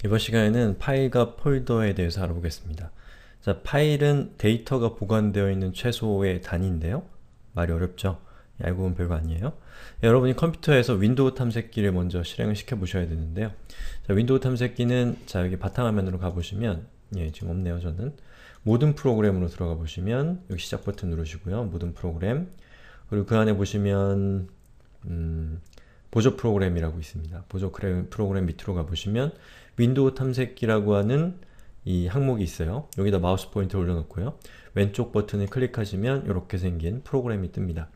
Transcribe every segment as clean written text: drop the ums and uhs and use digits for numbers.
이번 시간에는 파일과 폴더에 대해서 알아보겠습니다. 자, 파일은 데이터가 보관되어 있는 최소의 단위인데요. 말이 어렵죠? 알고 보면 별거 아니에요. 여러분이 컴퓨터에서 윈도우 탐색기를 먼저 실행을 시켜 보셔야 되는데요. 자, 윈도우 탐색기는 자, 여기 바탕화면으로 가보시면 지금 없네요, 저는. 모든 프로그램으로 들어가 보시면 여기 시작 버튼 누르시고요. 모든 프로그램. 그리고 그 안에 보시면 보조 프로그램이라고 있습니다. 보조 프로그램 밑으로 가보시면 윈도우 탐색기라고 하는 이 항목이 있어요. 여기다 마우스 포인터 올려놓고요. 왼쪽 버튼을 클릭하시면 이렇게 생긴 프로그램이 뜹니다.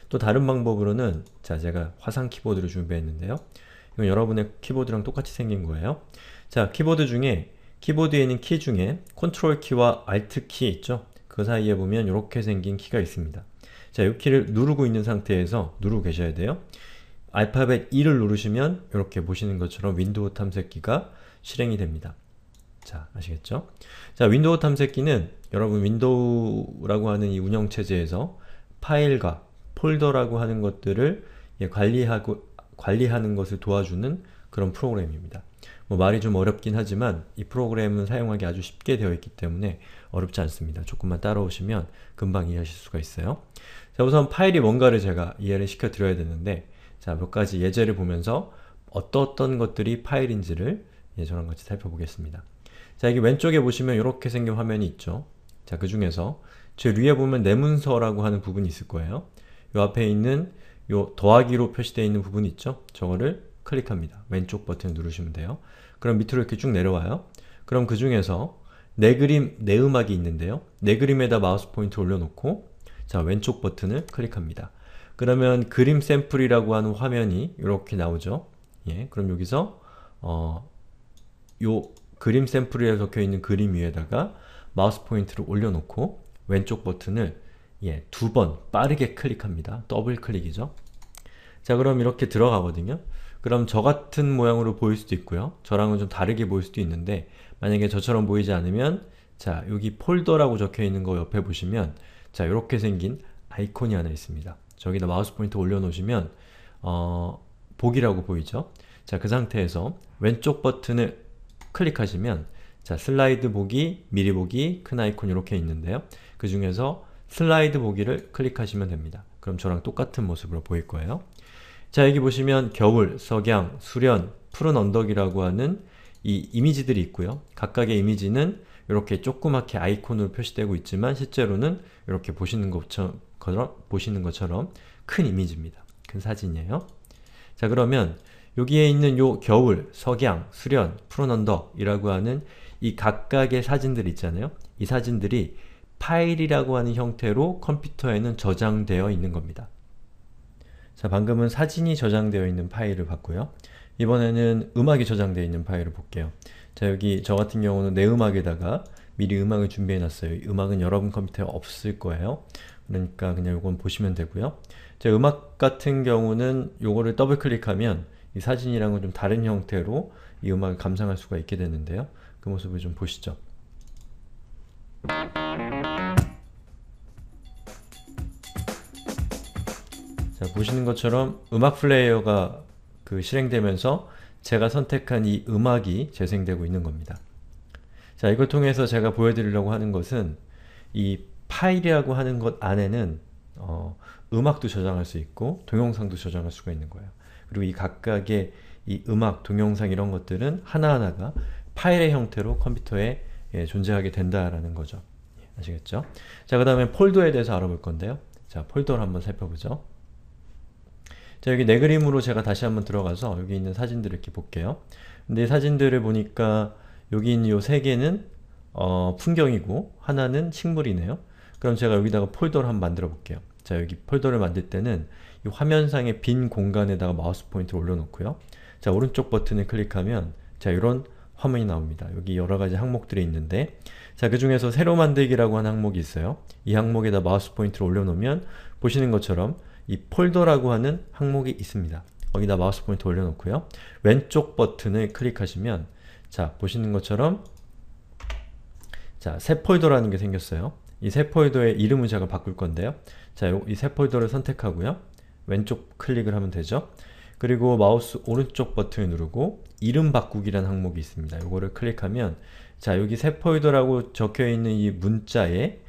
또 다른 방법으로는 자, 제가 화상 키보드를 준비했는데요. 이건 여러분의 키보드랑 똑같이 생긴 거예요. 자, 키보드 중에 키보드에 있는 키 중에 컨트롤 키와 알트 키 있죠? 그 사이에 보면 이렇게 생긴 키가 있습니다. 자, 이 키를 누르고 있는 상태에서 누르고 계셔야 돼요. 알파벳 E를 누르시면 이렇게 보시는 것처럼 윈도우 탐색기가 실행이 됩니다. 자, 아시겠죠? 자, 윈도우 탐색기는 여러분 윈도우라고 하는 이 운영체제에서 파일과 폴더라고 하는 것들을 관리하는 것을 도와주는 그런 프로그램입니다. 뭐 말이 좀 어렵긴 하지만 이 프로그램은 사용하기 아주 쉽게 되어 있기 때문에 어렵지 않습니다. 조금만 따라오시면 금방 이해하실 수가 있어요. 자, 우선 파일이 뭔가를 제가 이해를 시켜 드려야 되는데 자, 몇 가지 예제를 보면서 어떤 것들이 파일인지를 저랑 같이 살펴보겠습니다. 자, 여기 왼쪽에 보시면 이렇게 생긴 화면이 있죠. 자, 그 중에서 제 위에 보면 내 문서라고 하는 부분이 있을 거예요. 이 앞에 있는 요 더하기로 표시되어 있는 부분이 있죠. 저거를 클릭합니다. 왼쪽 버튼 누르시면 돼요. 그럼 밑으로 이렇게 쭉 내려와요. 그럼 그 중에서 내 그림, 내 음악이 있는데요. 내 그림에다 마우스 포인트 올려놓고 자, 왼쪽 버튼을 클릭합니다. 그러면 그림 샘플이라고 하는 화면이 이렇게 나오죠. 예, 그럼 여기서 요 그림 샘플이라고 적혀있는 그림 위에다가 마우스 포인트를 올려놓고 왼쪽 버튼을 두 번 빠르게 클릭합니다. 더블 클릭이죠. 자, 그럼 이렇게 들어가거든요. 그럼 저 같은 모양으로 보일 수도 있고요. 저랑은 좀 다르게 보일 수도 있는데 만약에 저처럼 보이지 않으면 자, 여기 폴더라고 적혀있는 거 옆에 보시면 자, 이렇게 생긴 아이콘이 하나 있습니다. 저기다 마우스 포인트 올려놓으시면 보기라고 보이죠? 자, 그 상태에서 왼쪽 버튼을 클릭하시면 자, 슬라이드 보기, 미리 보기, 큰 아이콘 이렇게 있는데요. 그 중에서 슬라이드 보기를 클릭하시면 됩니다. 그럼 저랑 똑같은 모습으로 보일 거예요. 자, 여기 보시면 겨울, 석양, 수련, 푸른 언덕이라고 하는 이 이미지들이 있고요. 각각의 이미지는 이렇게 조그맣게 아이콘으로 표시되고 있지만 실제로는 이렇게 보시는 것처럼 큰 이미지입니다. 큰 사진이에요. 자, 그러면 여기에 있는 요 겨울, 석양, 수련, 푸른 언덕이라고 하는 이 각각의 사진들 있잖아요. 이 사진들이 파일이라고 하는 형태로 컴퓨터에는 저장되어 있는 겁니다. 자, 방금은 사진이 저장되어 있는 파일을 봤고요. 이번에는 음악이 저장되어 있는 파일을 볼게요. 자, 여기 저 같은 경우는 내 음악에다가 미리 음악을 준비해 놨어요. 이 음악은 여러분 컴퓨터에 없을 거예요. 그러니까 그냥 이건 보시면 되고요. 자, 음악 같은 경우는 요거를 더블 클릭하면 이 사진이랑은 좀 다른 형태로 이 음악을 감상할 수가 있게 되는데요. 그 모습을 좀 보시죠. 자, 보시는 것처럼 음악 플레이어가 실행되면서 제가 선택한 이 음악이 재생되고 있는 겁니다. 자, 이걸 통해서 제가 보여드리려고 하는 것은 이 파일이라고 하는 것 안에는 음악도 저장할 수 있고 동영상도 저장할 수가 있는 거예요. 그리고 이 각각의 이 음악, 동영상 이런 것들은 하나하나가 파일의 형태로 컴퓨터에 존재하게 된다라는 거죠. 아시겠죠? 자, 그 다음에 폴더에 대해서 알아볼 건데요. 자, 폴더를 한번 살펴보죠. 자, 여기 내 그림으로 제가 다시 한번 들어가서 여기 있는 사진들을 이렇게 볼게요. 근데 이 사진들을 보니까 여기 있는 요 세 개는 풍경이고 하나는 식물이네요. 그럼 제가 여기다가 폴더를 한번 만들어 볼게요. 자, 여기 폴더를 만들 때는 이 화면상의 빈 공간에다가 마우스 포인트를 올려놓고요. 자, 오른쪽 버튼을 클릭하면 자, 이런 화면이 나옵니다. 여기 여러가지 항목들이 있는데 자, 그 중에서 새로 만들기라고 하는 항목이 있어요. 이 항목에다 마우스 포인트를 올려놓으면 보시는 것처럼 이 폴더라고 하는 항목이 있습니다. 거기다 마우스 포인트 올려놓고요. 왼쪽 버튼을 클릭하시면 자, 보시는 것처럼 자, 새 폴더라는 게 생겼어요. 이 새 폴더의 이름을 제가 바꿀 건데요. 자, 이 새 폴더를 선택하고요. 왼쪽 클릭을 하면 되죠. 그리고 마우스 오른쪽 버튼을 누르고 이름 바꾸기라는 항목이 있습니다. 이거를 클릭하면 자, 여기 새 폴더라고 적혀있는 이 문자에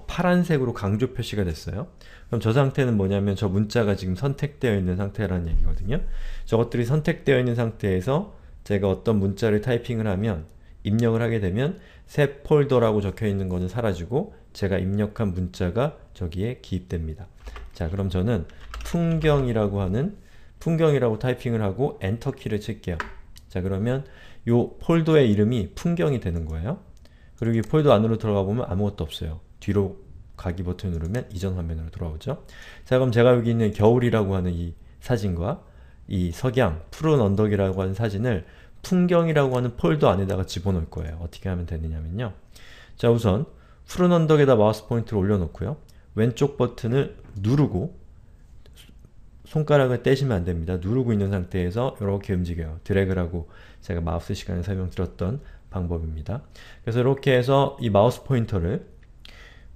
파란색으로 강조 표시가 됐어요. 그럼 저 상태는 뭐냐면 저 문자가 지금 선택되어 있는 상태라는 얘기거든요. 저것들이 선택되어 있는 상태에서 제가 어떤 문자를 타이핑을 하면, 입력을 하게 되면 새 폴더라고 적혀 있는 거는 사라지고 제가 입력한 문자가 저기에 기입됩니다. 자, 그럼 저는 풍경이라고 타이핑을 하고 엔터 키를 칠게요. 자, 그러면 요 폴더의 이름이 풍경이 되는 거예요. 그리고 이 폴더 안으로 들어가 보면 아무것도 없어요. 뒤로 가기 버튼을 누르면 이전 화면으로 돌아오죠. 자, 그럼 제가 여기 있는 겨울이라고 하는 이 사진과 이 석양, 푸른 언덕이라고 하는 사진을 풍경이라고 하는 폴더 안에다가 집어넣을 거예요. 어떻게 하면 되느냐면요. 자, 우선 푸른 언덕에다 마우스 포인터를 올려놓고요. 왼쪽 버튼을 누르고, 손가락을 떼시면 안됩니다. 누르고 있는 상태에서 이렇게 움직여요. 드래그를 하고 제가 마우스 시간에 설명드렸던 방법입니다. 그래서 이렇게 해서 이 마우스 포인터를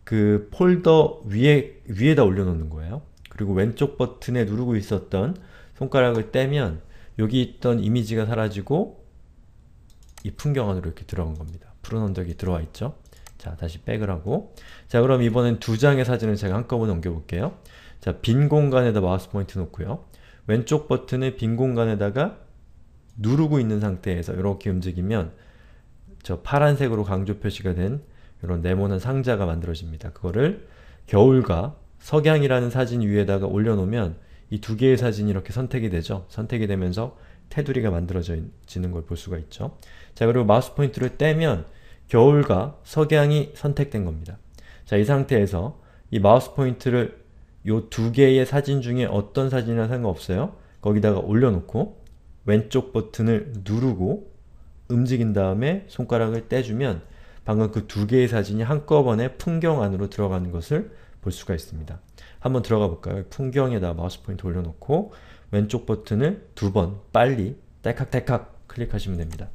그 폴더 위에다 올려놓는 거예요. 그리고 왼쪽 버튼에 누르고 있었던 손가락을 떼면 여기 있던 이미지가 사라지고 이 풍경 안으로 이렇게 들어간 겁니다. 푸른 언덕이 들어와 있죠. 자, 다시 백을 하고, 자, 그럼 이번엔 두 장의 사진을 제가 한꺼번에 옮겨볼게요. 자, 빈 공간에다 마우스 포인트 놓고요. 왼쪽 버튼을 빈 공간에다가 누르고 있는 상태에서 이렇게 움직이면 저 파란색으로 강조 표시가 된 이런 네모난 상자가 만들어집니다. 그거를 겨울과 석양이라는 사진 위에다가 올려놓으면 이 두 개의 사진이 이렇게 선택이 되죠. 선택이 되면서 테두리가 만들어지는 걸 볼 수가 있죠. 자, 그리고 마우스 포인트를 떼면 겨울과 석양이 선택된 겁니다. 자, 이 상태에서 이 마우스 포인트를 요 두 개의 사진 중에 어떤 사진이나 상관없어요. 거기다가 올려놓고 왼쪽 버튼을 누르고 움직인 다음에 손가락을 떼주면 방금 그 두 개의 사진이 한꺼번에 풍경 안으로 들어가는 것을 볼 수가 있습니다. 한번 들어가 볼까요? 풍경에다 마우스 포인트 올려놓고 왼쪽 버튼을 두 번 빨리 딸칵딸칵 클릭하시면 됩니다.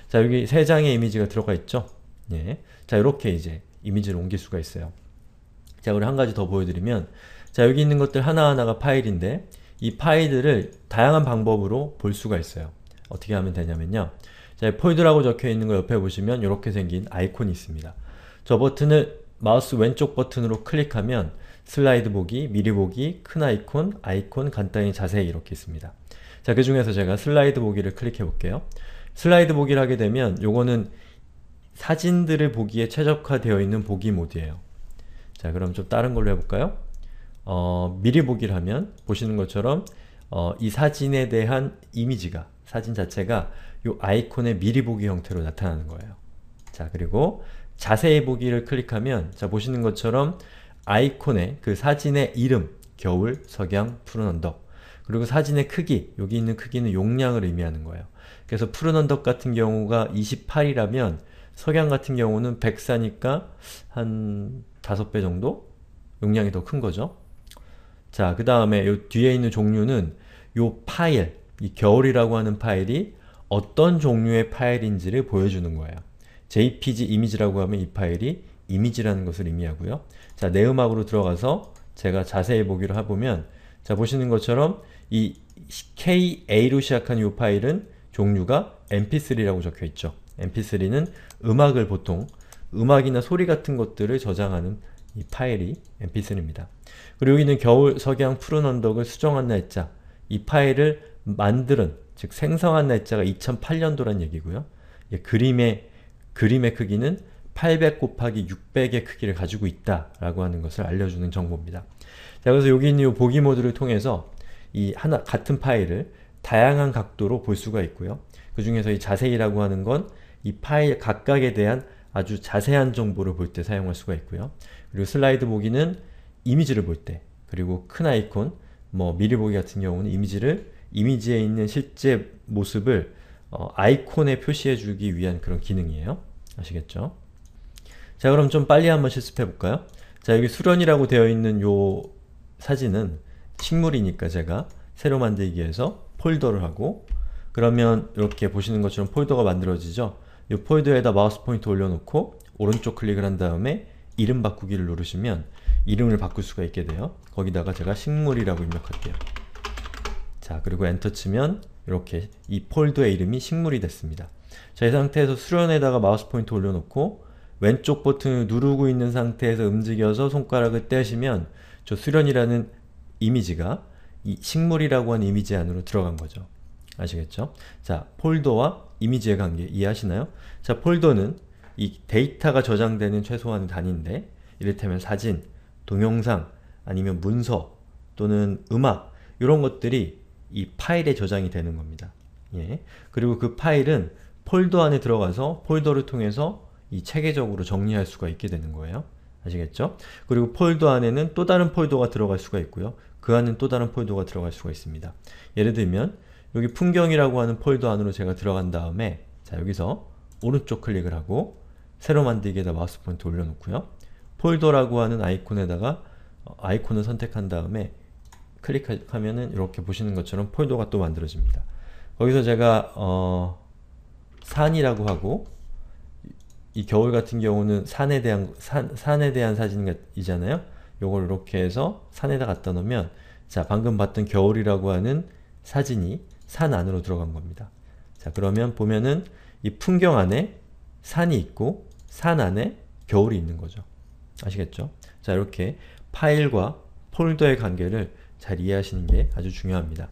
자, 여기 세 장의 이미지가 들어가 있죠? 예. 자, 이렇게 이제 이미지를 옮길 수가 있어요. 자, 그리고 한 가지 더 보여드리면, 자, 여기 있는 것들 하나하나가 파일인데 이 파일들을 다양한 방법으로 볼 수가 있어요. 어떻게 하면 되냐면요. 자, 폴더라고 적혀 있는 거 옆에 보시면 이렇게 생긴 아이콘이 있습니다. 저 버튼을 마우스 왼쪽 버튼으로 클릭하면 슬라이드 보기, 미리 보기, 큰 아이콘, 아이콘, 간단히 자세히 이렇게 있습니다. 자, 그 중에서 제가 슬라이드 보기를 클릭해 볼게요. 슬라이드 보기를 하게 되면 요거는 사진들을 보기에 최적화되어 있는 보기 모드예요. 자, 그럼 좀 다른 걸로 해볼까요? 미리 보기를 하면 보시는 것처럼 이 사진에 대한 이미지가, 사진 자체가 요 아이콘의 미리 보기 형태로 나타나는 거예요. 자, 그리고 자세히 보기를 클릭하면, 자, 보시는 것처럼 아이콘의 그 사진의 이름, 겨울, 석양, 푸른 언덕, 그리고 사진의 크기, 여기 있는 크기는 용량을 의미하는 거예요. 그래서 푸른 언덕 같은 경우가 28이라면 석양 같은 경우는 104니까 한 5배 정도? 용량이 더 큰 거죠. 자, 그 다음에 요 뒤에 있는 종류는 요 파일, 이 겨울이라고 하는 파일이 어떤 종류의 파일인지를 보여주는 거예요. JPG 이미지라고 하면 이 파일이 이미지라는 것을 의미하고요. 자, 내 음악으로 들어가서 제가 자세히 보기를 해보면, 자, 보시는 것처럼 이 KA로 시작한 이 파일은 종류가 mp3라고 적혀 있죠. mp3는 음악을 보통 음악이나 소리 같은 것들을 저장하는 이 파일이 mp3입니다. 그리고 여기는 겨울, 석양, 푸른 언덕을 수정한 날짜, 이 파일을 만드는, 즉 생성한 날짜가 2008년도란 얘기고요. 그림의 크기는 800 곱하기 600의 크기를 가지고 있다 라고 하는 것을 알려주는 정보입니다. 자, 그래서 여기 있는 이 보기 모드를 통해서 이 같은 파일을 다양한 각도로 볼 수가 있고요. 그 중에서 이 자세히라고 하는 건 이 파일 각각에 대한 아주 자세한 정보를 볼 때 사용할 수가 있고요. 그리고 슬라이드 보기는 이미지를 볼 때, 그리고 큰 아이콘, 뭐 미리 보기 같은 경우는 이미지에 있는 실제 모습을 아이콘에 표시해 주기 위한 그런 기능이에요. 아시겠죠? 자, 그럼 좀 빨리 한번 실습해 볼까요? 자, 여기 수련이라고 되어 있는 요 사진은 식물이니까 제가 새로 만들기에서 폴더를 하고, 그러면 이렇게 보시는 것처럼 폴더가 만들어지죠? 이 폴더에다 마우스 포인트 올려놓고 오른쪽 클릭을 한 다음에 이름 바꾸기를 누르시면 이름을 바꿀 수가 있게 돼요. 거기다가 제가 식물이라고 입력할게요. 자, 자, 그리고 엔터 치면 이렇게 이 폴더의 이름이 식물이 됐습니다. 자, 이 상태에서 수련에다가 마우스 포인터 올려놓고 왼쪽 버튼을 누르고 있는 상태에서 움직여서 손가락을 떼시면 저 수련이라는 이미지가 이 식물이라고 하는 이미지 안으로 들어간 거죠. 아시겠죠? 자, 폴더와 이미지의 관계 이해하시나요? 자, 폴더는 이 데이터가 저장되는 최소한의 단위인데 이를테면 사진, 동영상, 아니면 문서 또는 음악 이런 것들이 이 파일에 저장이 되는 겁니다. 예. 그리고 그 파일은 폴더 안에 들어가서 폴더를 통해서 이 체계적으로 정리할 수가 있게 되는 거예요. 아시겠죠? 그리고 폴더 안에는 또 다른 폴더가 들어갈 수가 있고요. 그 안은 또 다른 폴더가 들어갈 수가 있습니다. 예를 들면 여기 풍경이라고 하는 폴더 안으로 제가 들어간 다음에 자, 여기서 오른쪽 클릭을 하고 새로 만들기에다 마우스 포인트 올려놓고요. 폴더라고 하는 아이콘에다가 아이콘을 선택한 다음에 클릭하면은 이렇게 보시는 것처럼 폴더가 또 만들어집니다. 거기서 제가 산이라고 하고 이 겨울 같은 경우는 산에 대한 사진이잖아요. 요걸 이렇게 해서 산에다 갖다 놓으면 자, 방금 봤던 겨울이라고 하는 사진이 산 안으로 들어간 겁니다. 자, 그러면 보면은 이 풍경 안에 산이 있고 산 안에 겨울이 있는 거죠. 아시겠죠? 자, 이렇게 파일과 폴더의 관계를 잘 이해하시는 게 아주 중요합니다.